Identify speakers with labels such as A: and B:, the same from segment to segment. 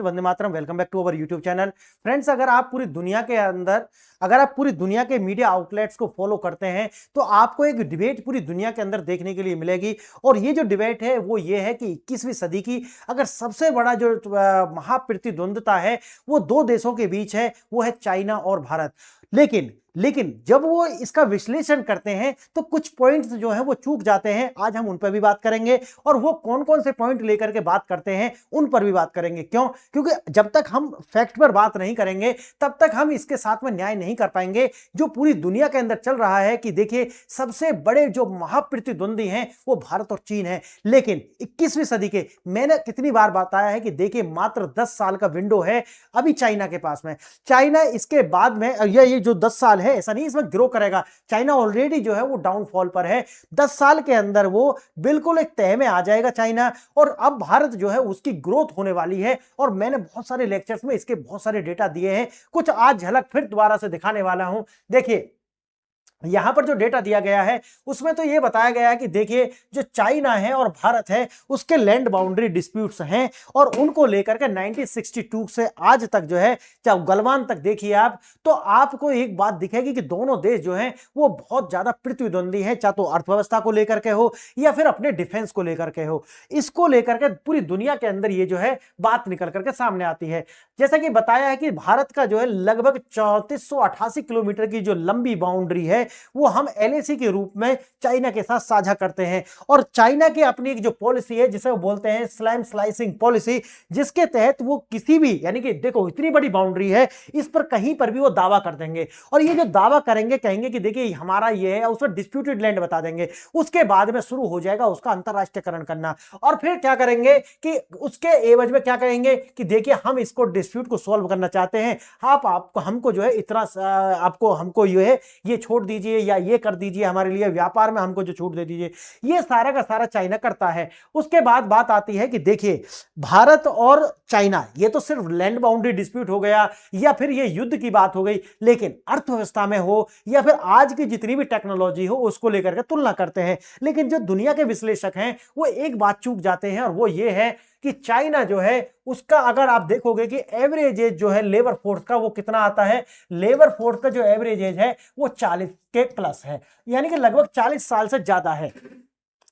A: वंदे मातरम। Welcome back to our YouTube channel. Friends, अगर आप पूरी दुनिया के मीडिया आउटलेट्स को फॉलो करते हैं तो आपको एक डिबेट पूरी दुनिया के अंदर देखने के लिए मिलेगी। और ये जो डिबेट है वो ये है कि 21वीं सदी की अगर सबसे बड़ा जो महाप्रतिद्वंदता है वो दो देशों के बीच है, वो है चाइना और भारत। लेकिन जब वो इसका विश्लेषण करते हैं तो कुछ पॉइंट्स जो है वो चूक जाते हैं। आज हम उन पर भी बात करेंगे और वो कौन कौन से पॉइंट लेकर के बात करते हैं उन पर भी बात करेंगे। क्यों? क्योंकि जब तक हम फैक्ट पर बात नहीं करेंगे तब तक हम इसके साथ में न्याय नहीं कर पाएंगे जो पूरी दुनिया के अंदर चल रहा है कि देखिए सबसे बड़े जो महाप्रतिद्वंदी हैं वो भारत और चीन है। लेकिन 21वीं सदी के मैंने कितनी बार बताया है कि देखिए मात्र 10 साल का विंडो है अभी चाइना के पास में। चाइना इसके बाद में ये जो 10 साल है ऐसा नहीं इसमें ग्रो करेगा। चाइना ऑलरेडी जो है वो डाउनफॉल पर है। 10 साल के अंदर वो बिल्कुल एक तह में आ जाएगा चाइना, और अब भारत जो है उसकी ग्रोथ होने वाली है। और मैंने बहुत सारे लेक्चर्स में इसके बहुत सारे डेटा दिए हैं, कुछ आज झलक फिर दोबारा से दिखाने वाला हूं। देखिए यहां पर जो डेटा दिया गया है उसमें तो यह बताया गया है कि देखिए जो चाइना है और भारत है उसके लैंड बाउंड्री डिस्प्यूट्स हैं, और उनको लेकर के 1962 से आज तक जो है चाहे गलवान तक देखिए आप, तो आपको एक बात दिखेगी कि दोनों देश जो हैं वो बहुत ज्यादा प्रतिद्वंदी हैं, चाहे तो अर्थव्यवस्था को लेकर के हो या फिर अपने डिफेंस को लेकर के हो। इसको लेकर के पूरी दुनिया के अंदर ये जो है बात निकल करके सामने आती है। जैसा कि बताया है कि भारत का जो है लगभग 3488 किलोमीटर की जो लंबी बाउंड्री है वो हम एलएसी के रूप में चाइना के साथ साझा करते हैं। और चाइना की अपनी एक जो पॉलिसी है जिसे वो बोलते हैं स्लैम स्लाइसिंग पॉलिसी, जिसके तहत वो किसी भी यानी कि देखो इतनी बड़ी बाउंड्री है इस पर कहीं पर भी वो दावा कर देंगे, और ये जो दावा करेंगे कहेंगे कि देखिए हमारा ये है, उसमें डिस्प्यूटेड लैंड बता देंगे। उसके बाद में शुरू हो जाएगा उसका अंतरराष्ट्रीयकरण करना, और फिर क्या करेंगे कि उसके एवज में क्या कहेंगे कि देखिए हम इसको डिस्प्यूट को सॉल्व करना चाहते हैं, आपको हमको जो है इतना आपको हमको ये छोड़ दीजिए या ये कर दीजिए, हमारे लिए व्यापार में हमको जो छूट दे दीजिए। ये सारा का सारा चाइना करता है। उसके बाद बात आती है कि देखिए भारत और चाइना ये तो सिर्फ लैंड बाउंड्री डिस्प्यूट हो गया या फिर ये युद्ध की बात हो गई, लेकिन अर्थव्यवस्था में हो या फिर आज की जितनी भी टेक्नोलॉजी हो उसको लेकर के तुलना करते हैं। लेकिन जो दुनिया के विश्लेषक हैं वो एक बात चूक जाते हैं, और वो ये है कि चाइना जो है उसका अगर आप देखोगे कि एवरेज एज जो है लेबर फोर्स का वो कितना आता है, लेबर फोर्स का जो एवरेज एज है वो 40 के प्लस है, यानी कि लगभग 40 साल से ज्यादा है।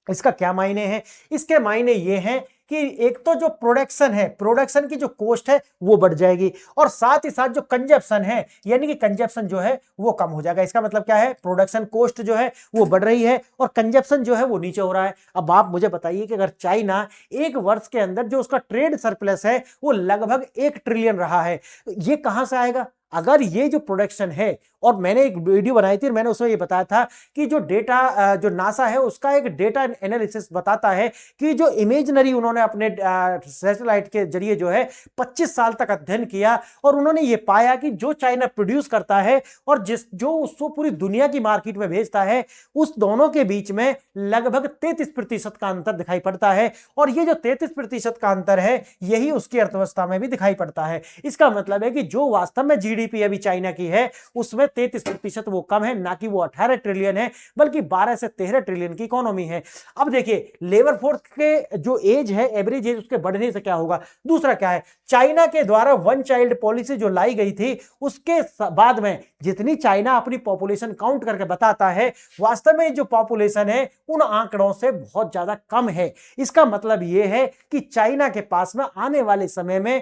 A: इसका क्या मायने हैं? इसके मायने ये हैं कि एक तो जो प्रोडक्शन है, प्रोडक्शन की जो कॉस्ट है वो बढ़ जाएगी, और साथ ही साथ जो कंजप्शन है यानी कि कंजप्शन जो है वो कम हो जाएगा। इसका मतलब क्या है? प्रोडक्शन कॉस्ट जो है वो बढ़ रही है और कंजप्शन जो है वो नीचे हो रहा है। अब आप मुझे बताइए कि अगर चाइना एक वर्ष के अंदर जो उसका ट्रेड सरप्लस है वो लगभग 1 ट्रिलियन रहा है, ये कहां से आएगा? अगर ये जो प्रोडक्शन है, और मैंने एक वीडियो बनाई थी मैंने उसमें ये बताया था कि जो डेटा जो नासा है उसका एक डेटा एनालिसिस बताता है कि जो इमेजनरी उन्होंने अपने सैटेलाइट के जरिए जो है 25 साल तक अध्ययन किया, और उन्होंने ये पाया कि जो चाइना प्रोड्यूस करता है और जो उसको पूरी दुनिया की मार्केट में भेजता है उस दोनों के बीच में लगभग 33% का अंतर दिखाई पड़ता है। और ये जो 33% का अंतर है यही उसकी अर्थव्यवस्था में भी दिखाई पड़ता है। इसका मतलब है कि जो वास्तव में जीडीपी अभी चाइना की है उसमें 33% वो कम है, ना कि वो 18 ट्रिलियन है बल्कि 12 से 13 ट्रिलियन की इकोनॉमी है। अब देखिए लेबर फोर्स के जो एज है, एवरेज एज, उसके बढ़ने से क्या होगा? दूसरा क्या है, चाइना के द्वारा वन चाइल्ड पॉलिसी जो लाई गई थी उसके बाद में जितनी चाइना अपनी पॉपुलेशन काउंट करके बताता है वास्तव में जो पॉपुलेशन है उन आंकड़ों से बहुत ज्यादा कम है। इसका मतलब यह है कि चाइना के पास में आने वाले समय में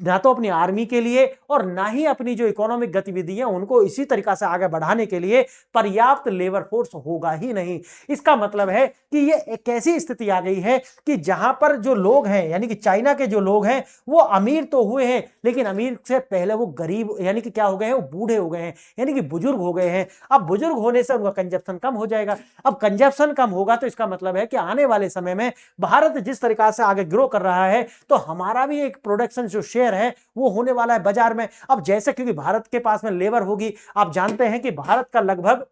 A: ना तो अपनी आर्मी के लिए और ना ही अपनी जो इकोनॉमिक गतिविधि है उनको इसी तरीका से आगे बढ़ाने के लिए पर्याप्त लेबर फोर्स होगा ही नहीं। इसका मतलब है कि ये एक ऐसी स्थिति आ गई है कि जहां पर जो लोग हैं यानी कि चाइना के जो लोग हैं वो अमीर तो हुए हैं, लेकिन अमीर से पहले वो गरीब यानी कि क्या हो गए हैं, वो बूढ़े हो गए हैं, यानी कि बुजुर्ग हो गए हैं। अब बुजुर्ग होने से उनका कंजप्शन कम हो जाएगा। अब कंजप्शन कम होगा तो इसका मतलब है कि आने वाले समय में भारत जिस तरीका से आगे ग्रो कर रहा है तो हमारा भी एक प्रोडक्शन जो शेयर है वो होने वाला है बाजार में। अब जैसे क्योंकि भारत के पास में लेबर होगी, आप जानते हैं कि भारत का लगभग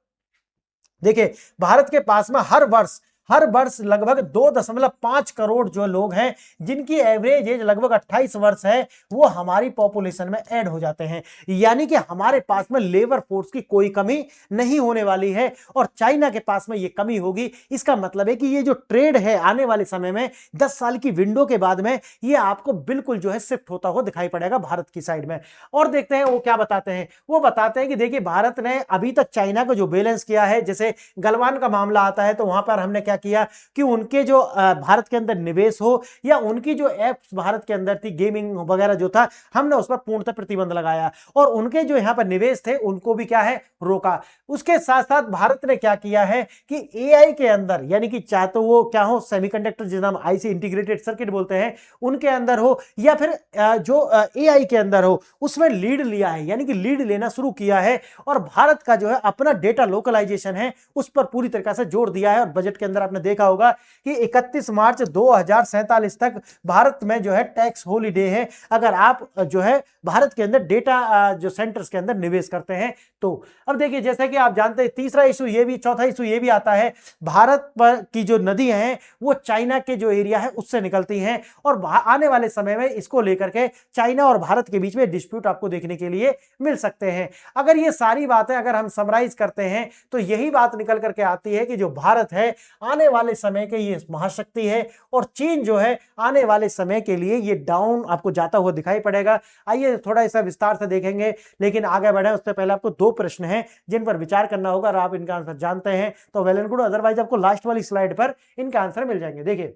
A: देखिए भारत के पास में हर वर्ष हर वर्ष लगभग 2.5 करोड़ जो लोग हैं जिनकी एवरेज एज लगभग 28 वर्ष है वो हमारी पॉपुलेशन में ऐड हो जाते हैं। यानी कि हमारे पास में लेबर फोर्स की कोई कमी नहीं होने वाली है और चाइना के पास में ये कमी होगी। इसका मतलब है कि ये जो ट्रेड है आने वाले समय में 10 साल की विंडो के बाद में ये आपको बिल्कुल जो है शिफ्ट होता हुआ दिखाई पड़ेगा भारत की साइड में। और देखते हैं वो क्या बताते हैं। वो बताते हैं कि देखिए भारत ने अभी तक चाइना को जो बैलेंस किया है, जैसे गलवान का मामला आता है तो वहां पर हमने क्या किया कि उनके जो भारत के अंदर निवेश हो या उनकी जो एप्स भारत के अंदर थी गेमिंग वगैरह जो था, हमने उस पर पूर्णतः प्रतिबंध लगाया और उनके जो यहां पर निवेश थे उनको भी क्या है रोका। उसके साथ साथ भारत ने क्या किया है कि एआई के अंदर, यानी कि चाहे तो वो क्या हो सेमीकंडक्टर जिसे हम आईसी इंटीग्रेटेड सर्किट बोलते हैं उनके अंदर हो या फिर जो एआई के अंदर हो, उसमें लीड लिया है, यानी कि लीड लेना शुरू किया है और भारत का जो है अपना डेटा लोकलाइजेशन है उस पर पूरी तरीके से जोर दिया है। और बजट के अंदर आपने देखा होगा कि 31 मार्च 2047 तक भारत में जो है टैक्स हॉलीडे है अगर आप जो है भारत के अंदर डेटा जो सेंटर्स के अंदर निवेश करते हैं तो। अब देखिए जैसे कि आप जानते हैं तीसरा इशू ये भी, चौथा इशू ये भी आता है, भारत पर की जो नदियां हैं वो चाइना के जो एरिया है उससे निकलती हैं और आने वाले समय में इसको लेकर के चाइना और भारत के बीच में डिस्प्यूट आपको देखने के लिए मिल सकते हैं। अगर ये सारी बातें अगर हम समराइज करते हैं तो यही बात निकल करके आती है कि जो भारत है आने वाले समय के ये महाशक्ति है और चीन जो है आने वाले समय के लिए ये डाउन आपको जाता हुआ दिखाई पड़ेगा। आइए थोड़ा इसे विस्तार से देखेंगे, लेकिन आगे बढ़े उससे पहले आपको दो प्रश्न हैं जिन पर विचार करना होगा और आप इनका आंसर जानते हैं तो वेल एंड गुड, अदरवाइज आपको लास्ट वाली स्लाइड पर इनका आंसर मिल जाएंगे। देखिए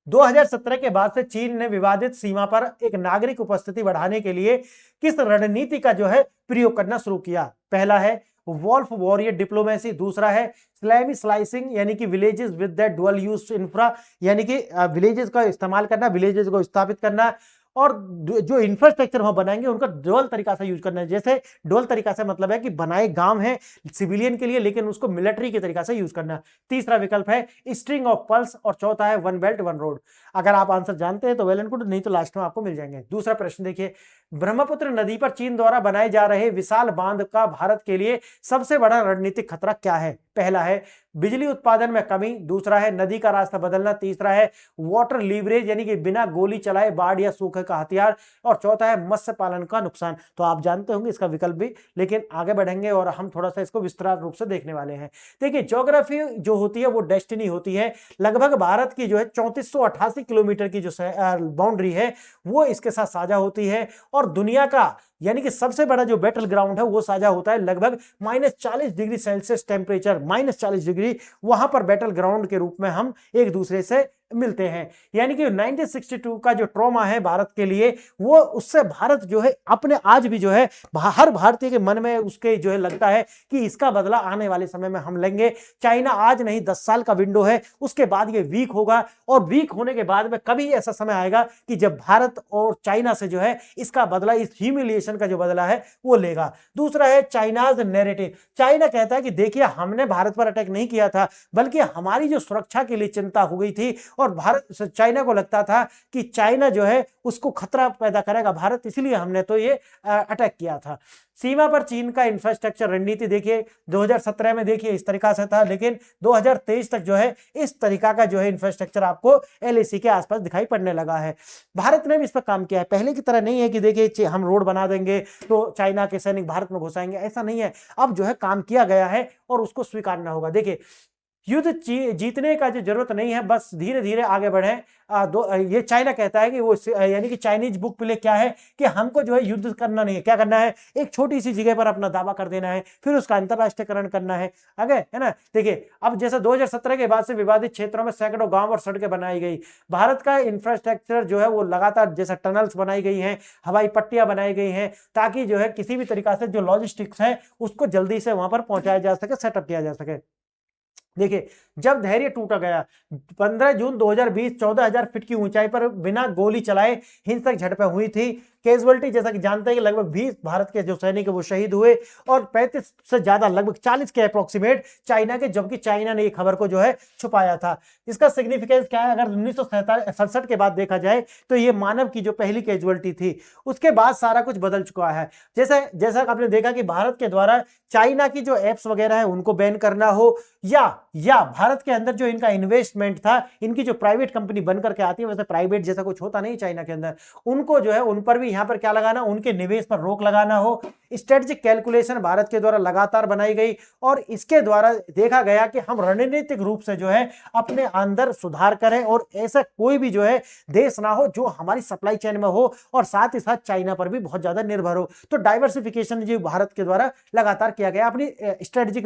A: 2017 के बाद से चीन ने विवादित सीमा पर एक नागरिक उपस्थिति बढ़ाने के लिए किस रणनीति का जो है प्रयोग करना शुरू किया। पहला है वॉल्फ वॉरियर डिप्लोमेसी, दूसरा है स्लैमी स्लाइसिंग यानी कि villages with that dual use infra, यानी कि विलेजेस का इस्तेमाल करना, विलेजेस को स्थापित करना और जो इंफ्रास्ट्रक्चर वहां बनाएंगे उनका डुअल तरीका से यूज करना है। जैसे डुअल तरीका से मतलब है कि बनाए गांव है सिविलियन के लिए लेकिन उसको मिलिट्री के तरीका से यूज करना। तीसरा विकल्प है स्ट्रिंग ऑफ पल्स और चौथा है वन बेल्ट वन रोड। अगर आप आंसर जानते हैं तो वेल एंड गुड, नहीं तो लास्ट में आपको मिल जाएंगे। दूसरा प्रश्न देखिए, ब्रह्मपुत्र नदी पर चीन द्वारा बनाए जा रहे विशाल बांध का भारत के लिए सबसे बड़ा रणनीतिक खतरा क्या है। पहला है बिजली उत्पादन में कमी, दूसरा है नदी का रास्ता बदलना, तीसरा है वाटर लीवरेज यानी कि बिना गोली चलाए बाढ़ या सूखे का हथियार और चौथा है मत्स्य पालन का नुकसान। तो आप जानते होंगे इसका विकल्प भी, लेकिन आगे बढ़ेंगे और हम थोड़ा सा इसको विस्तार रूप से देखने वाले हैं। देखिए ज्योग्राफी जो होती है वो डेस्टिनी होती है। लगभग भारत की जो है 3488 किलोमीटर की जो बाउंड्री है वो इसके साथ साझा होती है और दुनिया का यानी कि सबसे बड़ा जो बैटल ग्राउंड है वो साझा होता है लगभग -40 डिग्री सेल्सियस टेम्परेचर, -40 डिग्री, वहां पर बैटल ग्राउंड के रूप में हम एक दूसरे से मिलते हैं। यानी कि 1962 का जो ट्रॉमा है भारत के लिए वो उससे भारत जो है अपने आज भी जो है हर भारतीय के मन में उसके जो है लगता है कि इसका बदला आने वाले समय में हम लेंगे। चाइना आज नहीं 10 साल का विंडो है, उसके बाद ये वीक होगा और वीक होने के बाद में कभी ऐसा समय आएगा कि जब भारत और चाइना से जो है इसका बदला, इस ह्यूमिलिएशन का जो बदला है वो लेगा। दूसरा है चाइनाज नैरेटिव। चाइना कहता है कि देखिए हमने भारत पर अटैक नहीं किया था बल्कि हमारी जो सुरक्षा के लिए चिंता हो गई थी और भारत चाइना को लगता था कि चाइना जो है उसको खतरा पैदा करेगा भारत, इसलिए हमने तो ये अटैक किया था। सीमा पर चीन का इंफ्रास्ट्रक्चर रणनीति देखिए 2017 में देखिए इस तरीका से था, लेकिन 2023 तक जो है इस तरीका का जो है इंफ्रास्ट्रक्चर आपको एलएसी के आसपास दिखाई पड़ने लगा है। भारत ने भी इस पर काम किया है, पहले की तरह नहीं है कि देखिए हम रोड बना देंगे तो चाइना के सैनिक भारत में घुसाएंगे, ऐसा नहीं है। अब जो है काम किया गया है और उसको स्वीकारना होगा। देखिए युद्ध जीतने का जो जरूरत नहीं है, बस धीरे धीरे आगे बढ़े। ये चाइना कहता है कि वो यानी कि चाइनीज बुक प्ले क्या है कि हमको जो है युद्ध करना नहीं है, क्या करना है एक छोटी सी जगह पर अपना दावा कर देना है, फिर उसका अंतरराष्ट्रीयकरण करना है, आगे है ना। देखिए अब जैसे 2017 के बाद से विवादित क्षेत्रों में सैकड़ों गांव और सड़कें बनाई गई। भारत का इंफ्रास्ट्रक्चर जो है वो लगातार जैसे टनल्स बनाई गई हैं, हवाई पट्टियां बनाई गई हैं, ताकि जो है किसी भी तरीका से जो लॉजिस्टिक्स है उसको जल्दी से वहां पर पहुंचाया जा सके, सेटअप किया जा सके। देखिए जब धैर्य टूटा गया 15 जून 2020 14,000 फीट की ऊंचाई पर बिना गोली चलाए हिंसक झड़पें हुई थी। कैजुअलिटी जैसा कि जानते हैं कि लगभग 20 भारत के जो सैनिक है वो शहीद हुए और 35 से ज्यादा लगभग 40 के अप्रोक्सीमेट चाइना के, जबकि चाइना ने ये खबर को जो है छुपाया था। इसका सिग्निफिकेंस क्या है? अगर 1967 के बाद देखा जाए तो ये मानव की जो पहली कैजुअलिटी थी, उसके बाद सारा कुछ बदल चुका है। जैसा जैसा आपने देखा कि भारत के द्वारा चाइना की जो एप्स वगैरह है उनको बैन करना हो, या भारत के अंदर जो इनका इन्वेस्टमेंट था, इनकी जो प्राइवेट कंपनी बनकर के आती है, वैसे प्राइवेट जैसा कुछ होता नहीं चाइना के अंदर, उनको जो है उन पर भी यहां पर क्या लगाना, उनके निवेश पर रोक लगाना हो। स्ट्रेटेजिक कैलकुलेशन भारत के द्वारा लगातार बनाई गई और इसके द्वारा देखा गया कि हम रणनीतिक रूप से जो है अपने अंदर सुधार करें और ऐसा कोई भी जो है देश ना हो जो हमारी सप्लाई चेन में हो और साथ ही साथ चाइना पर भी बहुत ज्यादा निर्भर हो। तो डाइवर्सिफिकेशन जो भारत के द्वारा लगातार किया गया अपनी स्ट्रेटेजिक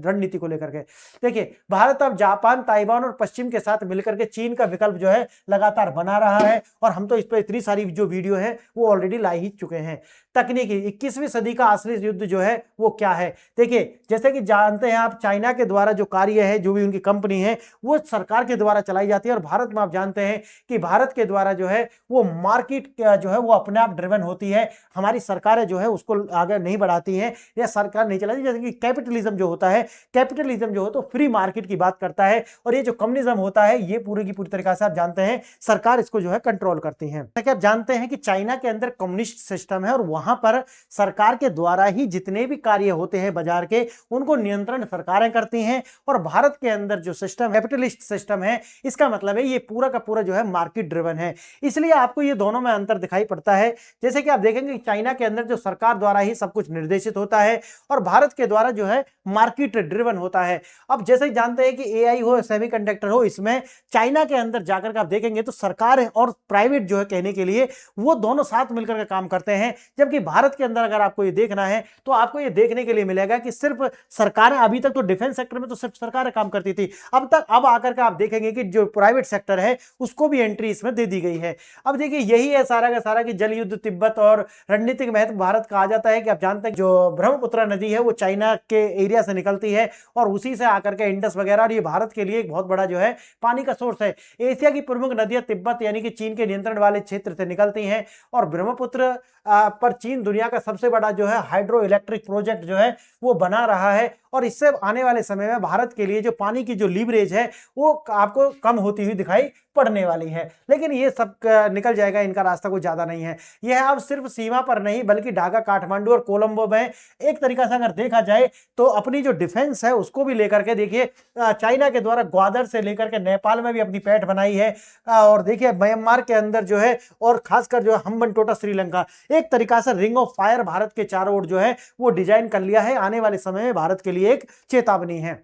A: रणनीति को लेकर के। देखिए, भारत अब जापान, ताइवान और पश्चिम के साथ मिलकर के चीन का विकल्प जो है लगातार बना रहा है और हम तो इस पर इतनी सारी जो वीडियो है वो ऑलरेडी ला ही चुके हैं। तकनीकी 21वीं सदी का असली युद्ध जो है वो क्या है? देखिए, जैसे कि जानते हैं आप, चाइना के द्वारा जो कार्य है, जो भी उनकी कंपनी है वो सरकार के द्वारा चलाई जाती है और भारत में आप जानते हैं कि भारत के द्वारा जो है वो मार्केट जो है वो अपने आप ड्रिवन होती है। हमारी सरकारें जो है उसको आगे नहीं बढ़ाती हैं या सरकार नहीं चलाती। जैसे कि कैपिटलिज्म जो होता है, कैपिटलिज्म जो हो तो फ्री मार्केट की बात करता है और ये जो कम्युनिज्म होता है ये पूरी की पूरी तरीके से आप जानते हैं सरकार इसको जो है कंट्रोल करती है। आप जानते हैं कि चाइना के अंदर कम्युनिस्ट सिस्टम है और वहां पर सरकार के द्वारा ही जितने भी कार्य होते हैं बाजार के, उनको नियंत्रण सरकारें करती हैं। और भारत के अंदर जो सिस्टम कैपिटलिस्ट सिस्टम है, इसका मतलब है ये पूरा का पूरा जो है मार्केट ड्रिवन है। इसलिए आपको ये दोनों में अंतर दिखाई पड़ता है। जैसे कि आप देखेंगे कि चाइना के अंदर जो सरकार द्वारा ही सब कुछ निर्देशित होता है और भारत के द्वारा जो है मार्केट ड्रिवन होता है। अब जैसे जानते हैं कि एआई हो, सेमीकंडक्टर हो, इसमें चाइना के अंदर जाकर आप देखेंगे तो सरकार और प्राइवेट जो है कहने के लिए वो दोनों साथ मिलकर के काम करते हैं। जबकि भारत के अंदर अगर आपको ये देखना है तो आपको ये देखने के लिए मिलेगा कि सिर्फ सरकारें, अभी तक तो डिफेंस सेक्टर में तो सिर्फ सरकारें काम करती थी, अब आकर के आप देखेंगे कि जो प्राइवेट सेक्टर है उसको भी एंट्री इसमें दे दी गई है। अब देखिए, यही है सारा का सारा कि जल युद्ध, तिब्बत और रणनीतिक महत्व भारत का आ जाता है कि आप जानते हैं जो ब्रह्मपुत्र नदी है वो चाइना के एरिया से निकलती है और उसी से आकर के इंडस वगैरह, और ये भारत के लिए एक बहुत बड़ा जो है पानी का सोर्स है। एशिया की प्रमुख नदियां तिब्बत यानी कि चीन के नियंत्रण वाले क्षेत्र से निकलती हैं और ब्रह्मपुत्र पर चीन दुनिया का सबसे बड़ा जो है हाइड्रो इलेक्ट्रिक प्रोजेक्ट जो है वो बना रहा है और इससे आने वाले समय में भारत के लिए जो पानी की जो लीवरेज है वो आपको कम होती हुई दिखाई पड़ने वाली है। लेकिन ये सब निकल जाएगा, इनका रास्ता कुछ ज्यादा नहीं है। यह अब सिर्फ सीमा पर नहीं बल्कि ढाका, काठमांडू और कोलंबो में एक तरीका से अगर देखा जाए तो अपनी जो डिफेंस है उसको भी लेकर के देखिए, चाइना के द्वारा ग्वादर से लेकर के नेपाल में भी अपनी पैठ बनाई है और देखिए म्यांमार के अंदर जो है और खासकर जो है हम्बनटोटा श्रीलंका, एक तरीका से रिंग ऑफ फायर भारत के चारों ओर जो है वो डिजाइन कर लिया है। आने वाले समय में भारत के लिए एक चेतावनी है।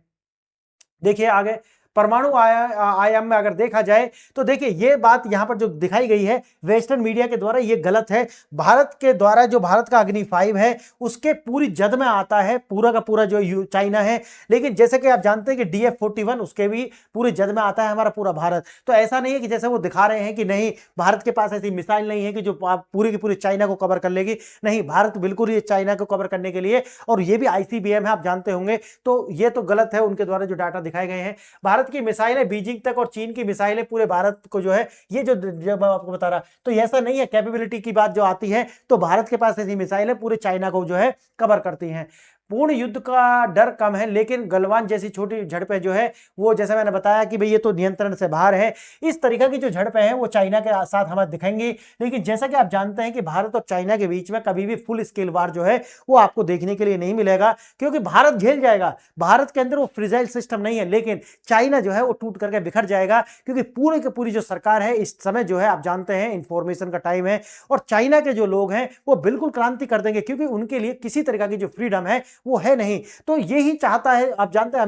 A: देखिए आगे परमाणु आयाम में अगर देखा जाए तो देखिए ये बात यहां पर जो दिखाई गई है वेस्टर्न मीडिया के द्वारा, ये गलत है। भारत के द्वारा जो भारत का अग्नि 5 है उसके पूरी जद में आता है पूरा का पूरा जो चाइना है, लेकिन जैसे कि आप जानते हैं कि DF-41 उसके भी पूरी जद में आता है हमारा पूरा भारत। तो ऐसा नहीं है कि जैसे वो दिखा रहे हैं कि नहीं भारत के पास ऐसी मिसाइल नहीं है कि जो पूरी की पूरी चाइना को कवर कर लेगी। नहीं, भारत बिल्कुल ये चाइना को कवर करने के लिए, और ये भी ICBM है आप जानते होंगे, तो ये तो गलत है उनके द्वारा जो डाटा दिखाए गए हैं। भारत की मिसाइलें बीजिंग तक और चीन की मिसाइलें पूरे भारत को जो है, ये जो जब आपको बता रहा, तो ऐसा नहीं है। कैपेबिलिटी की बात जो आती है तो भारत के पास ऐसी मिसाइलें पूरे चाइना को जो है कवर करती हैं। पूर्ण युद्ध का डर कम है, लेकिन गलवान जैसी छोटी झड़पें जो है वो, जैसे मैंने बताया कि भाई ये तो नियंत्रण से बाहर है, इस तरीके की जो झड़पें हैं वो चाइना के साथ हमें दिखेंगी। लेकिन जैसा कि आप जानते हैं कि भारत और चाइना के बीच में कभी भी फुल स्केल वार जो है वो आपको देखने के लिए नहीं मिलेगा, क्योंकि भारत झेल जाएगा। भारत के अंदर वो फ्रिजाइल सिस्टम नहीं है, लेकिन चाइना जो है वो टूट करके बिखर जाएगा, क्योंकि पूरी की पूरी जो सरकार है इस समय जो है आप जानते हैं इंफॉर्मेशन का टाइम है और चाइना के जो लोग हैं वो बिल्कुल क्रांति कर देंगे, क्योंकि उनके लिए किसी तरह की जो फ्रीडम है वो है नहीं। तो यही चाहता है, आप जानते हैं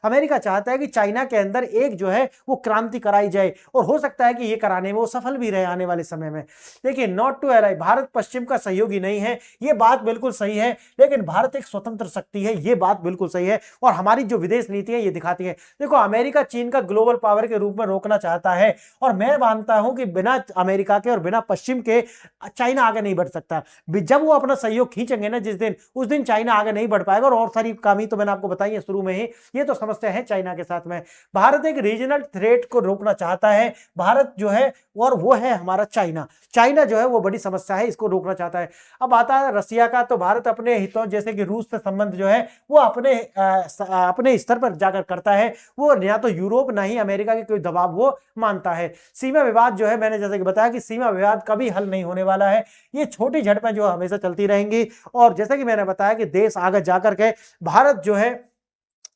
A: अमेरिका चाहता है कि चाइना के अंदर एक जो है वो क्रांति कराई जाए, और हो सकता है कि ये कराने में वो सफल भी रहे आने वाले समय में। देखिए, नॉट टू एलाई, भारत पश्चिम का सहयोगी नहीं है, ये बात बिल्कुल सही है, लेकिन भारत एक स्वतंत्र शक्ति है, ये बात बिल्कुल सही है, और हमारी जो विदेश नीति है ये दिखाती है। देखो, अमेरिका चीन का ग्लोबल पावर के रूप में रोकना चाहता है, और मैं मानता हूं कि बिना अमेरिका के और बिना पश्चिम के चाइना आगे नहीं बढ़ सकता। जब वो अपना सहयोग खींचेंगे ना जिस दिन, उस दिन चाइना आगे नहीं नहीं बढ़ पाएगा, और सारी खामी तो मैंने आपको बताई है शुरू में ही। ये तो समस्या है चाइना के साथ में। भारत एक रीजनल थ्रेट को रोकना चाहता है, भारत जो है, और वो है हमारा चाइना। चाइना जो है वो बड़ी समस्या है, इसको रोकना चाहता है। अब आता है रसिया का, तो भारत अपने हितों जैसे कि रूस से संबंध जो है वो अपने स्तर पर जाकर करता है। वो या तो यूरोप ना ही अमेरिका के कोई दबाव वो मानता है। सीमा विवाद जो है, मैंने जैसे कि बताया कि सीमा विवाद कभी हल नहीं होने वाला है, ये छोटी झड़पें जो हमेशा चलती रहेंगी। और जैसे कि मैंने बताया कि देश आगे जाकर के भारत जो है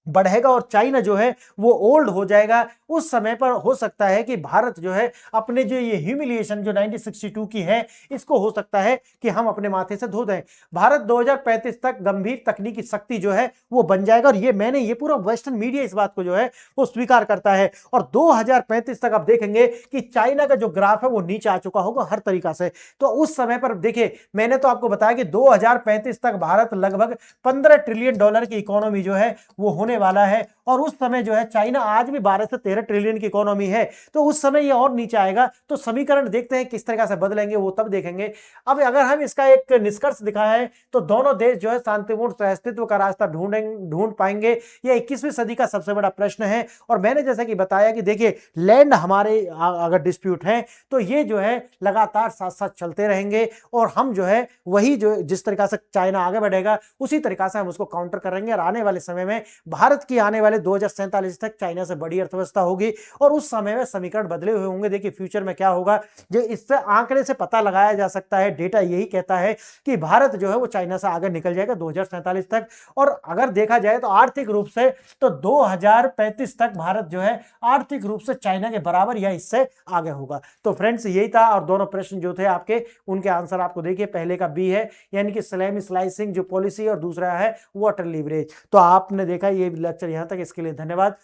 A: बढ़ेगा और चाइना जो है वो ओल्ड हो जाएगा। उस समय पर हो सकता है कि भारत जो है अपने जो ये ह्यूमिलिएशन जो 1962 की है, इसको हो सकता है कि हम अपने माथे से धो दें। भारत 2035 तक गंभीर तकनीकी शक्ति जो है वो बन जाएगा, और ये पूरा वेस्टर्न मीडिया इस बात को जो है वो स्वीकार करता है। और 2035 तक आप देखेंगे कि चाइना का जो ग्राफ है वो नीचे आ चुका होगा हर तरीका से। तो उस समय पर देखिए, मैंने तो आपको बताया कि 2035 तक भारत लगभग $15 ट्रिलियन की इकोनॉमी जो है वो होने वाला है। और उस समय जो है चाइना आज भी 12 से 13 ट्रिलियन की इकोनॉमी है, तो उस समय ये और नीचे आएगा। तो समीकरण देखते हैं किस तरह से बदलेंगे, वो तब देखेंगे। अब अगर हम इसका एक निष्कर्ष दिखाएं तो दोनों देश जो है शांतिपूर्ण सहअस्तित्व का रास्ता ढूंढ पाएंगे। यह 21वीं सदी का सबसे बड़ा प्रश्न है। और मैंने जैसे कि बताया कि देखिए, लैंड हमारे अगर डिस्प्यूट है तो ये जो है लगातार साथ साथ चलते रहेंगे, और हम जो है वही जो जिस तरीका से चाइना आगे बढ़ेगा उसी तरीका से हम उसको काउंटर करेंगे। और आने वाले समय में भारत की आने वाले 2047 तक चाइना से बड़ी अर्थव्यवस्था होगी, और उस समय में समीकरण बदले हुए होंगे। देखिए फ्यूचर में क्या होगा, जो इससे आंकड़े से पता लगाया जा सकता है। डेटा यही कहता है कि भारत जो है वो चाइना से आगे निकल जाएगा 2047 तक। और अगर देखा जाए तो आर्थिक रूप से तो 2035 तक भारत जो है आर्थिक रूप से चाइना के बराबर या इससे आगे होगा। तो फ्रेंड्स यही था, और दोनों प्रश्न जो थे आपके उनके आंसर आपको देखिए। पहले का बी है, यानी कि स्लैम स्लाइसिंग जो पॉलिसी, और दूसरा है वाटर लीवरेज। तो आपने देखा ये लेक्चर यहां तक, इसके लिए धन्यवाद।